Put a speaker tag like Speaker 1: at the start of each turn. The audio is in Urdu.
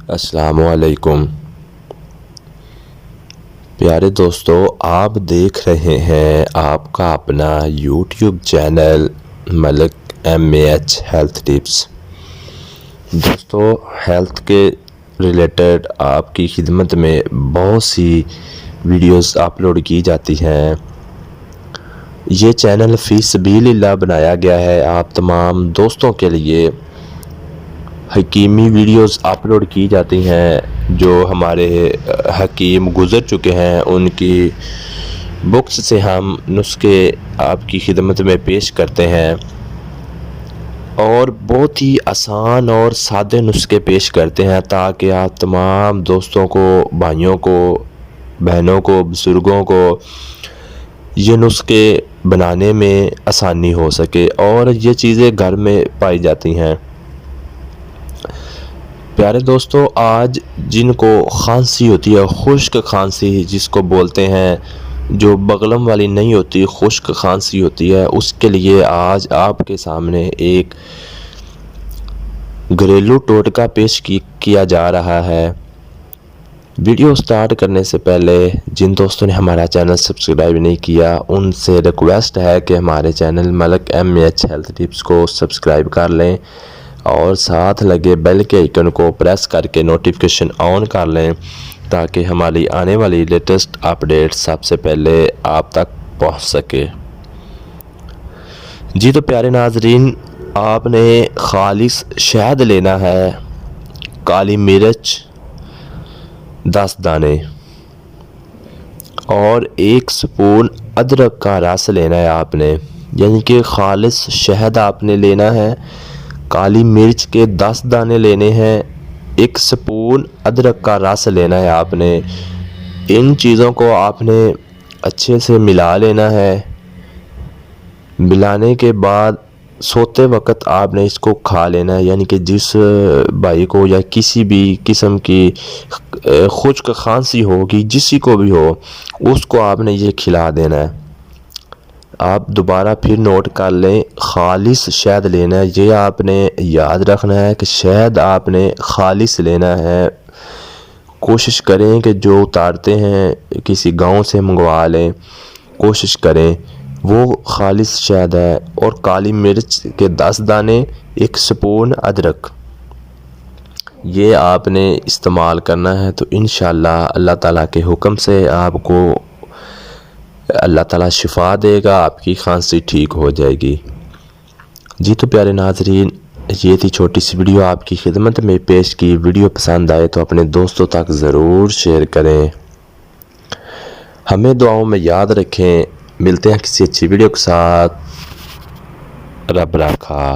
Speaker 1: السلام علیکم پیارے دوستو، آپ دیکھ رہے ہیں آپ کا اپنا یوٹیوب چینل ملک MAH ہیلتھ ٹپس۔ دوستو، ہیلتھ کے ریلیٹڈ آپ کی خدمت میں بہت سی ویڈیوز اپلوڈ کی جاتی ہیں۔ یہ چینل فی سبیل اللہ بنایا گیا ہے آپ تمام دوستوں کے لیے۔ حکیمی ویڈیوز اپلوڈ کی جاتی ہیں جو ہمارے حکیم گزر چکے ہیں، ان کی بکس سے ہم نسخے آپ کی خدمت میں پیش کرتے ہیں اور بہت ہی آسان اور سادے نسخے پیش کرتے ہیں تاکہ آپ تمام دوستوں کو، بھائیوں کو، بہنوں کو، بزرگوں کو یہ نسخے بنانے میں آسانی ہو سکے اور یہ چیزیں گھر میں پائی جاتی ہیں۔ پیارے دوستو، آج جن کو کھانسی ہوتی ہے، خشک کھانسی جس کو بولتے ہیں، جو بغلم والی نہیں ہوتی، خشک کھانسی ہوتی ہے، اس کے لیے آج آپ کے سامنے ایک گھریلو ٹوٹکا پیش کیا جا رہا ہے۔ ویڈیو سٹارٹ کرنے سے پہلے جن دوستوں نے ہمارا چینل سبسکرائب نہیں کیا، ان سے ریکویسٹ ہے کہ ہمارے چینل ملک MAH ہیلتھ ٹپس کو سبسکرائب کر لیں اور ساتھ لگے بیل کے آئیکن کو پریس کر کے نوٹیفیکیشن آن کر لیں تاکہ ہماری آنے والی لیٹسٹ اپڈیٹ سب سے پہلے آپ تک پہنچ سکے۔ جی تو پیارے ناظرین، آپ نے خالص شہد لینا ہے، کالی مرچ 10 دانے اور 1 سپون ادرک کا رس لینا ہے آپ نے، یعنی کہ خالص شہد آپ نے لینا ہے، کالی مرچ کے 10 دانے لینے ہیں، 1 سپون ادرک کا رس لینا ہے آپ نے۔ ان چیزوں کو آپ نے اچھے سے ملا لینا ہے۔ ملانے کے بعد سوتے وقت آپ نے اس کو کھا لینا ہے، یعنی کہ جس بھائی کو یا کسی بھی قسم کی خشک کھانسی ہوگی، جسی کو بھی ہو، اس کو آپ نے یہ کھلا دینا ہے۔ آپ دوبارہ پھر نوٹ کر لیں، خالص شہد لینا ہے۔ یہ آپ نے یاد رکھنا ہے کہ شہد آپ نے خالص لینا ہے۔ کوشش کریں کہ جو اتارتے ہیں کسی گاؤں سے منگوا لیں، کوشش کریں وہ خالص شہد ہے، اور کالی مرچ کے 10 دانے، 1 سپون ادرک، یہ آپ نے استعمال کرنا ہے۔ تو انشاءاللہ اللہ تعالیٰ کے حکم سے آپ کو اللہ تعالیٰ شفا دے گا، آپ کی کھانسی ٹھیک ہو جائے گی۔ جی تو پیارے ناظرین، یہ تھی چھوٹی سی ویڈیو آپ کی خدمت میں پیش کی۔ ویڈیو پسند آئے تو اپنے دوستوں تک ضرور شیئر کریں۔ ہمیں دعاؤں میں یاد رکھیں۔ ملتے ہیں کسی اچھی ویڈیو کے ساتھ۔ رب رکھا۔